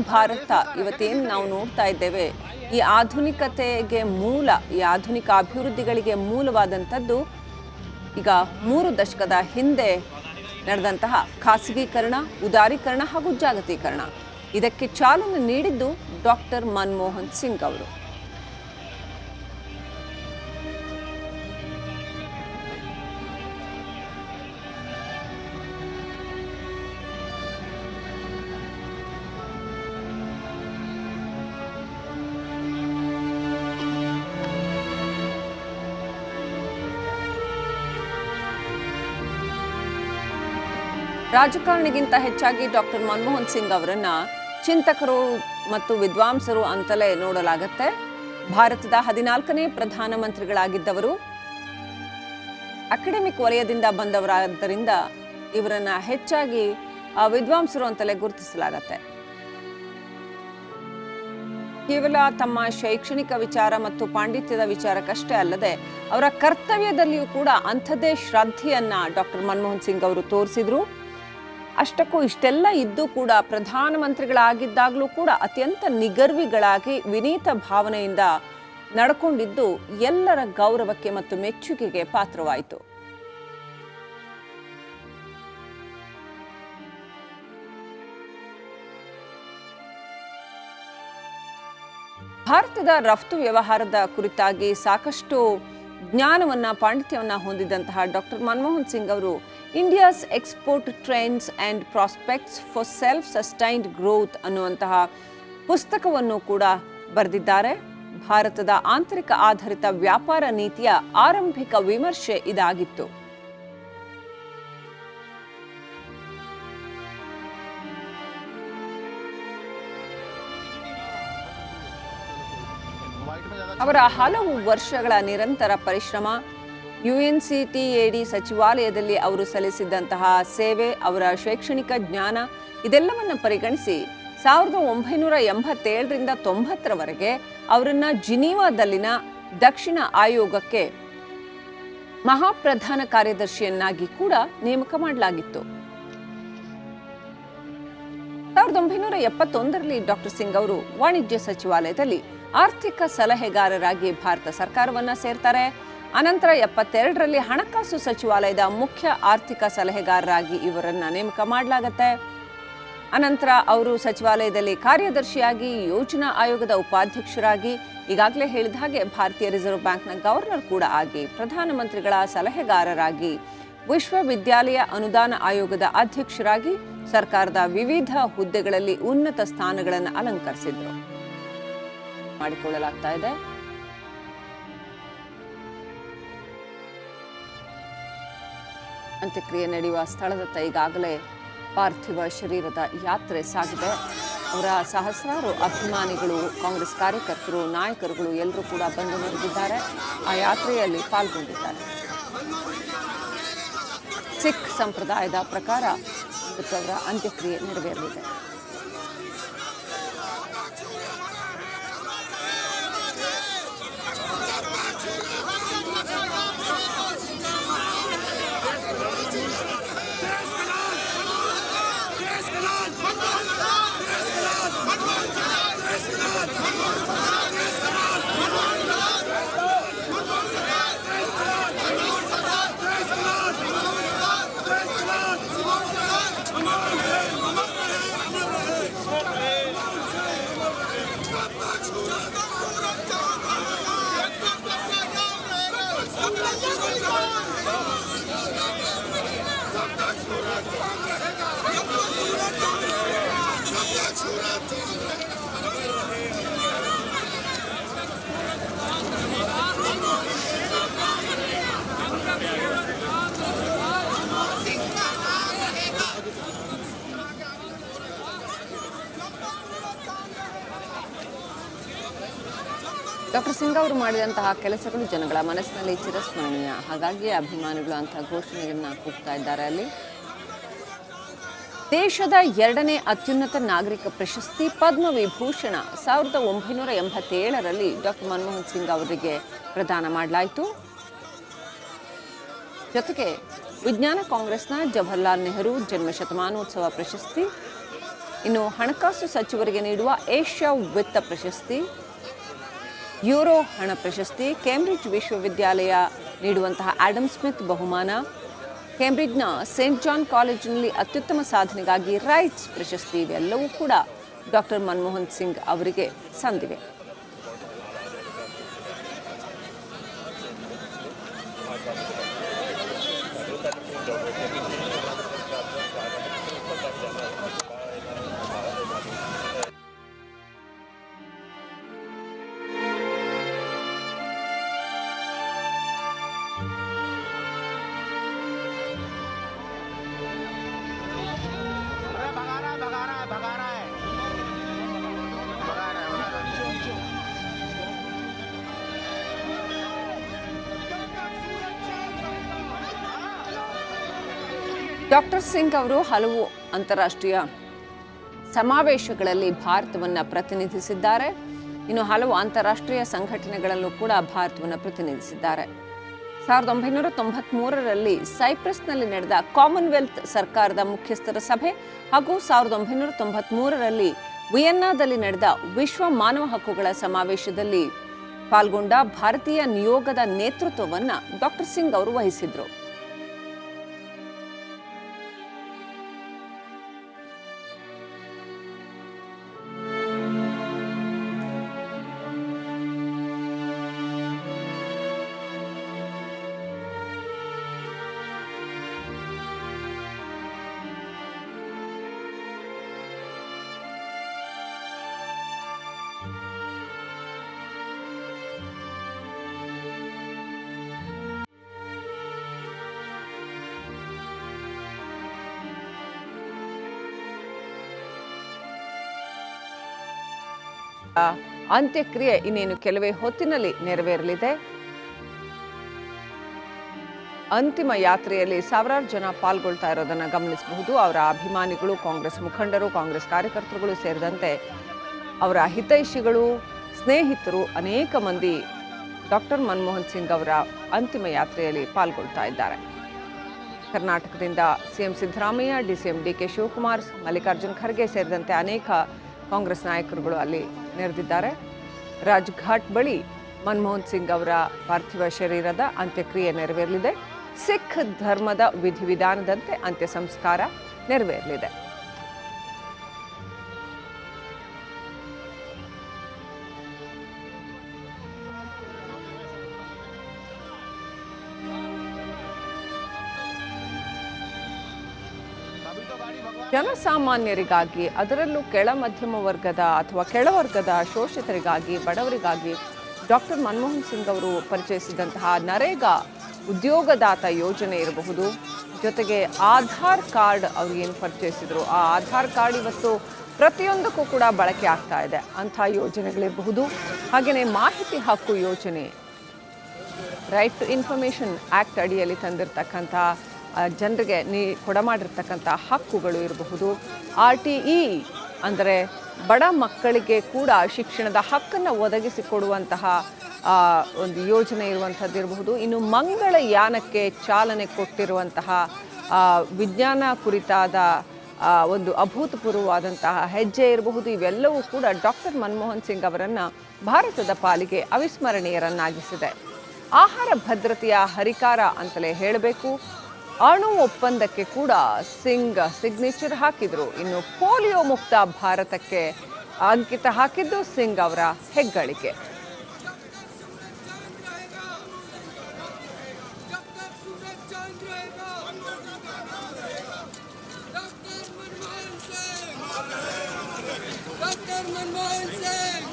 ಭಾರತ ಇವತ್ತೇನು ನಾವು ನೋಡ್ತಾ ಇದ್ದೇವೆ, ಈ ಆಧುನಿಕತೆಗೆ ಮೂಲ, ಈ ಆಧುನಿಕ ಅಭಿವೃದ್ಧಿಗಳಿಗೆ ಮೂಲವಾದಂಥದ್ದು ಈಗ 3 ದಶಕದ ಹಿಂದೆ ನಡೆದಂತಹ ಖಾಸಗೀಕರಣ, ಉದಾರೀಕರಣ ಹಾಗೂ ಜಾಗತೀಕರಣ. ಇದಕ್ಕೆ ಚಾಲನೆ ನೀಡಿದ್ದು ಡಾಕ್ಟರ್ ಮನಮೋಹನ್ ಸಿಂಗ್ ಅವರು. ರಾಜಕಾರಣಿಗಿಂತ ಹೆಚ್ಚಾಗಿ ಡಾಕ್ಟರ್ ಮನಮೋಹನ್ ಸಿಂಗ್ ಅವರನ್ನ ಚಿಂತಕರು ಮತ್ತು ವಿದ್ವಾಂಸರು ಅಂತಲೇ ನೋಡಲಾಗತ್ತೆ. ಭಾರತದ 14ನೇ ಪ್ರಧಾನಮಂತ್ರಿಗಳಾಗಿದ್ದವರು, ಅಕಾಡೆಮಿಕ್ ವಲಯದಿಂದ ಬಂದವರಾದ್ದರಿಂದ ಇವರನ್ನ ಹೆಚ್ಚಾಗಿ ವಿದ್ವಾಂಸರು ಅಂತಲೇ ಗುರುತಿಸಲಾಗತ್ತೆ. ಕೇವಲ ತಮ್ಮ ಶೈಕ್ಷಣಿಕ ವಿಚಾರ ಮತ್ತು ಪಾಂಡಿತ್ಯದ ವಿಚಾರಕ್ಕಷ್ಟೇ ಅಲ್ಲದೆ ಅವರ ಕರ್ತವ್ಯದಲ್ಲಿಯೂ ಕೂಡ ಅಂಥದ್ದೇ ಶ್ರದ್ಧೆಯನ್ನ ಡಾಕ್ಟರ್ ಮನಮೋಹನ್ ಸಿಂಗ್ ಅವರು ತೋರಿಸಿದ್ರು. ಅಷ್ಟಕ್ಕೂ ಇಷ್ಟೆಲ್ಲ ಇದ್ದು ಕೂಡ ಪ್ರಧಾನಮಂತ್ರಿಗಳಾಗಿದ್ದಾಗಲೂ ಕೂಡ ಅತ್ಯಂತ ನಿಗರ್ವಿಗಳಾಗಿ ವಿನೀತ ಭಾವನೆಯಿಂದ ನಡ್ಕೊಂಡಿದ್ದು ಎಲ್ಲರ ಗೌರವಕ್ಕೆ ಮತ್ತು ಮೆಚ್ಚುಗೆಗೆ ಪಾತ್ರವಾಯಿತು. ಭಾರತದ ರಫ್ತು ವ್ಯವಹಾರದ ಕುರಿತಾಗಿ ಸಾಕಷ್ಟು ಜ್ಞಾನವನ್ನ, ಪಾಂಡಿತ್ಯವನ್ನ ಹೊಂದಿದಂತಹ ಡಾಕ್ಟರ್ ಮನಮೋಹನ್ ಸಿಂಗ್ ಅವರು India's export trends and prospects for self sustained growth ಅನ್ನುವಂತಹ ಪುಸ್ತಕವನ್ನು ಕೂಡ ಬರೆದಿದ್ದಾರೆ. ಭಾರತದ ಆಂತರಿಕ ಆಧಾರಿತ ವ್ಯಾಪಾರ ನೀತಿಯ ಆರಂಭಿಕ ವಿಮರ್ಶೆ ಇದಾಗಿತ್ತು. ಅವರ ಹಲವು ವರ್ಷಗಳ ನಿರಂತರ ಪರಿಶ್ರಮ, UNCTAD ಸಚಿವಾಲಯದಲ್ಲಿ ಅವರು ಸಲ್ಲಿಸಿದ್ದಂತಹ ಸೇವೆ, ಅವರ ಶೈಕ್ಷಣಿಕ ಜ್ಞಾನ ಇದೆಲ್ಲವನ್ನು ಪರಿಗಣಿಸಿ 1987ರಿಂದ 90ರವರೆಗೆ ಅವರನ್ನ ಜಿನೀವಾದಲ್ಲಿನ ದಕ್ಷಿಣ ಆಯೋಗಕ್ಕೆ ಮಹಾಪ್ರಧಾನ ಕಾರ್ಯದರ್ಶಿಯನ್ನಾಗಿ ಕೂಡ ನೇಮಕ ಮಾಡಲಾಗಿತ್ತು. 1971ರಲ್ಲಿ ಡಾಕ್ಟರ್ ಸಿಂಗ್ ಅವರು ವಾಣಿಜ್ಯ ಸಚಿವಾಲಯದಲ್ಲಿ ಆರ್ಥಿಕ ಸಲಹೆಗಾರರಾಗಿ ಭಾರತ ಸರ್ಕಾರವನ್ನ ಸೇರ್ತಾರೆ. ಅನಂತರ 72ರಲ್ಲಿ ಹಣಕಾಸು ಸಚಿವಾಲಯದ ಮುಖ್ಯ ಆರ್ಥಿಕ ಸಲಹೆಗಾರರಾಗಿ ಇವರನ್ನ ನೇಮಕ ಮಾಡಲಾಗತ್ತೆ. ಅನಂತರ ಅವರು ಸಚಿವಾಲಯದಲ್ಲಿ ಕಾರ್ಯದರ್ಶಿಯಾಗಿ, ಯೋಜನಾ ಆಯೋಗದ ಉಪಾಧ್ಯಕ್ಷರಾಗಿ, ಈಗಾಗಲೇ ಹೇಳಿದ ಹಾಗೆ ಭಾರತೀಯ ರಿಸರ್ವ್ ಬ್ಯಾಂಕ್ನ ಗವರ್ನರ್ ಕೂಡ ಆಗಿ, ಪ್ರಧಾನಮಂತ್ರಿಗಳ ಸಲಹೆಗಾರರಾಗಿ, ವಿಶ್ವವಿದ್ಯಾಲಯ ಅನುದಾನ ಆಯೋಗದ ಅಧ್ಯಕ್ಷರಾಗಿ ಸರ್ಕಾರದ ವಿವಿಧ ಹುದ್ದೆಗಳಲ್ಲಿ ಉನ್ನತ ಸ್ಥಾನಗಳನ್ನು ಅಲಂಕರಿಸಿದ್ರು ಮಾಡಿಕೊಳ್ಳಲಾಗ್ತಾ ಇದೆ. ಅಂತ್ಯಕ್ರಿಯೆ ನಡೆಯುವ ಸ್ಥಳದತ್ತ ಈಗಾಗಲೇ ಪಾರ್ಥಿವ ಶರೀರದ ಯಾತ್ರೆ ಸಾಗಿದೆ. ಅವರ ಸಹಸ್ರಾರು ಅಭಿಮಾನಿಗಳು, ಕಾಂಗ್ರೆಸ್ ಕಾರ್ಯಕರ್ತರು, ನಾಯಕರುಗಳು ಎಲ್ಲರೂ ಕೂಡ ಬಂದು ನೆರೆದಿದ್ದಾರೆ. ಆ ಯಾತ್ರೆಯಲ್ಲಿ ಪಾಲ್ಗೊಂಡಿದ್ದಾರೆ. ಸಿಖ್ ಸಂಪ್ರದಾಯದ ಪ್ರಕಾರ ಅವರ ಅಂತ್ಯಕ್ರಿಯೆ ನೆರವೇರಲಿದೆ. ಡಾಕ್ಟರ್ ಸಿಂಗ್ ಅವರು ಮಾಡಿದಂತಹ ಕೆಲಸಗಳು ಜನಗಳ ಮನಸ್ಸಿನಲ್ಲಿ ಚಿರಸ್ಮರಣೀಯ. ಹಾಗಾಗಿ ಅಭಿಮಾನಿಗಳು ಅಂತಹ ಘೋಷಣೆಯನ್ನ ಕೂಗ್ತಾ ಇದ್ದಾರೆ. ಅಲ್ಲಿ ದೇಶದ 2ನೇ ಅತ್ಯುನ್ನತ ನಾಗರಿಕ ಪ್ರಶಸ್ತಿ ಪದ್ಮವಿಭೂಷಣ 1987ರಲ್ಲಿ ಡಾಕ್ಟರ್ ಮನಮೋಹನ್ ಸಿಂಗ್ ಅವರಿಗೆ ಪ್ರದಾನ ಮಾಡಲಾಯಿತು. ಜೊತೆಗೆ ವಿಜ್ಞಾನ ಕಾಂಗ್ರೆಸ್ನ ಜವಾಹರ್ಲಾಲ್ ನೆಹರು ಜನ್ಮ ಶತಮಾನೋತ್ಸವ ಪ್ರಶಸ್ತಿ, ಇನ್ನು ಹಣಕಾಸು ಸಚಿವರಿಗೆ ನೀಡುವ ಏಷ್ಯಾ ವಿತ್ತ ಪ್ರಶಸ್ತಿ, ಯೂರೋ ಹಣ ಪ್ರಶಸ್ತಿ, ಕೇಂಬ್ರಿಡ್ಜ್ ವಿಶ್ವವಿದ್ಯಾಲಯ ನೀಡುವಂತಹ ಆಡಮ್ ಸ್ಮಿತ್ ಬಹುಮಾನ, ಕೇಂಬ್ರಿಡ್ಜ್ನ ಸೇಂಟ್ ಜಾನ್ ಕಾಲೇಜಿನಲ್ಲಿ ಅತ್ಯುತ್ತಮ ಸಾಧನೆಗಾಗಿ ರೈಟ್ಸ್ ಪ್ರಶಸ್ತಿ ಇವೆಲ್ಲವೂ ಕೂಡ ಡಾಕ್ಟರ್ ಮನಮೋಹನ್ ಸಿಂಗ್ ಅವರಿಗೆ ಸಂದಿವೆ. ಡಾಕ್ಟರ್ ಸಿಂಗ್ ಅವರು ಹಲವು ಅಂತಾರಾಷ್ಟ್ರೀಯ ಸಮಾವೇಶಗಳಲ್ಲಿ ಭಾರತವನ್ನು ಪ್ರತಿನಿಧಿಸಿದ್ದಾರೆ. ಇನ್ನು ಹಲವು ಅಂತಾರಾಷ್ಟ್ರೀಯ ಸಂಘಟನೆಗಳಲ್ಲೂ ಕೂಡ ಭಾರತವನ್ನು ಪ್ರತಿನಿಧಿಸಿದ್ದಾರೆ. 1993ರಲ್ಲಿ ಸೈಪ್ರಸ್ನಲ್ಲಿ ನಡೆದ ಕಾಮನ್ವೆಲ್ತ್ ಸರ್ಕಾರದ ಮುಖ್ಯಸ್ಥರ ಸಭೆ ಹಾಗೂ 1993ರಲ್ಲಿ ವಿಯೆನ್ನಾದಲ್ಲಿ ನಡೆದ ವಿಶ್ವ ಮಾನವ ಹಕ್ಕುಗಳ ಸಮಾವೇಶದಲ್ಲಿ ಪಾಲ್ಗೊಂಡ ಭಾರತೀಯ ನಿಯೋಗದ ನೇತೃತ್ವವನ್ನು ಡಾಕ್ಟರ್ ಸಿಂಗ್ ಅವರು ವಹಿಸಿದ್ರು. ಅಂತ್ಯಕ್ರಿಯೆ ಇನ್ನೇನು ಕೆಲವೇ ಹೊತ್ತಿನಲ್ಲಿ ನೆರವೇರಲಿದೆ. ಅಂತಿಮ ಯಾತ್ರೆಯಲ್ಲಿ ಸಾವಿರಾರು ಜನ ಪಾಲ್ಗೊಳ್ತಾ ಇರೋದನ್ನು ಗಮನಿಸಬಹುದು. ಅವರ ಅಭಿಮಾನಿಗಳು, ಕಾಂಗ್ರೆಸ್ ಮುಖಂಡರು, ಕಾಂಗ್ರೆಸ್ ಕಾರ್ಯಕರ್ತರುಗಳು ಸೇರಿದಂತೆ ಅವರ ಹಿತೈಷಿಗಳು, ಸ್ನೇಹಿತರು ಅನೇಕ ಮಂದಿ ಡಾಕ್ಟರ್ ಮನಮೋಹನ್ ಸಿಂಗ್ ಅವರ ಅಂತಿಮ ಯಾತ್ರೆಯಲ್ಲಿ ಪಾಲ್ಗೊಳ್ತಾ ಇದ್ದಾರೆ. ಕರ್ನಾಟಕದಿಂದ ಸಿಎಂ ಸಿದ್ದರಾಮಯ್ಯ, ಡಿಸಿಎಂ ಡಿಕೆ ಶಿವಕುಮಾರ್, ಮಲ್ಲಿಕಾರ್ಜುನ್ ಖರ್ಗೆ ಸೇರಿದಂತೆ ಅನೇಕ ಕಾಂಗ್ರೆಸ್ ನಾಯಕರುಗಳು ಅಲ್ಲಿ ನೆರೆದಿದ್ದಾರೆ. ರಾಜ್ಘಾಟ್ ಬಳಿ ಮನಮೋಹನ್ ಸಿಂಗ್ ಅವರ ಪಾರ್ಥಿವ ಶರೀರದ ಅಂತ್ಯಕ್ರಿಯೆ ನೆರವೇರಲಿದೆ. ಸಿಖ್ ಧರ್ಮದ ವಿಧಿವಿಧಾನದಂತೆ ಅಂತ್ಯ ಸಂಸ್ಕಾರ ನೆರವೇರಲಿದೆ. ಜನಸಾಮಾನ್ಯರಿಗಾಗಿ, ಅದರಲ್ಲೂ ಕೆಳ ಮಧ್ಯಮ ವರ್ಗದ ಅಥವಾ ಕೆಳವರ್ಗದ ಶೋಷಿತರಿಗಾಗಿ, ಬಡವರಿಗಾಗಿ ಡಾಕ್ಟರ್ ಮನಮೋಹನ್ ಸಿಂಗ್ ಅವರು ಪರಿಚಯಿಸಿದಂತಹ ನರೇಗಾ ಉದ್ಯೋಗದಾತ ಯೋಜನೆ ಇರಬಹುದು, ಜೊತೆಗೆ ಆಧಾರ್ ಕಾರ್ಡ್ ಅವರು ಏನು ಪರಿಚಯಿಸಿದ್ರು ಆ ಆಧಾರ್ ಕಾರ್ಡ್ ಇವತ್ತು ಪ್ರತಿಯೊಂದಕ್ಕೂ ಕೂಡ ಬಳಕೆ ಆಗ್ತಾ ಇದೆ ಅಂಥ ಯೋಜನೆಗಳಿರಬಹುದು. ಹಾಗೆಯೇ ಮಾಹಿತಿ ಹಕ್ಕು ಯೋಜನೆ, ರೈಟ್ ಟು ಇನ್ಫಾರ್ಮೇಷನ್ ಆ್ಯಕ್ಟ್ ಅಡಿಯಲ್ಲಿ ತಂದಿರತಕ್ಕಂಥ ಜನರಿಗೆ ಕೊಡಮಾಡಿರ್ತಕ್ಕಂಥ ಹಕ್ಕುಗಳು ಇರಬಹುದು. RTE ಅಂದರೆ ಬಡ ಮಕ್ಕಳಿಗೆ ಕೂಡ ಶಿಕ್ಷಣದ ಹಕ್ಕನ್ನು ಒದಗಿಸಿಕೊಡುವಂತಹ ಒಂದು ಯೋಜನೆ ಇರುವಂಥದ್ದಿರಬಹುದು. ಇನ್ನು ಮಂಗಳಯಾನಕ್ಕೆ ಚಾಲನೆ ಕೊಟ್ಟಿರುವಂತಹ ವಿಜ್ಞಾನ ಕುರಿತಾದ ಒಂದು ಅಭೂತಪೂರ್ವವಾದಂತಹ ಹೆಜ್ಜೆ ಇರಬಹುದು. ಇವೆಲ್ಲವೂ ಕೂಡ ಡಾಕ್ಟರ್ ಮನಮೋಹನ್ ಸಿಂಗ್ ಅವರನ್ನು ಭಾರತದ ಪಾಲಿಗೆ ಅವಿಸ್ಮರಣೀಯರನ್ನಾಗಿಸಿದೆ. ಆಹಾರ ಭದ್ರತೆಯ ಹರಿಕಾರ ಅಂತಲೇ ಹೇಳಬೇಕು. ಅಣು ಒಪ್ಪಂದಕ್ಕೆ ಕೂಡ ಸಿಂಗ್ ಸಿಗ್ನೇಚರ್ ಹಾಕಿದರು. ಇನ್ನು ಪೋಲಿಯೋ ಮುಕ್ತ ಭಾರತಕ್ಕೆ ಅಂಕಿತ ಹಾಕಿದ್ದು ಸಿಂಗ್ ಅವರ ಹೆಗ್ಗಳಿಕೆ. Dr. Manmohan Singh!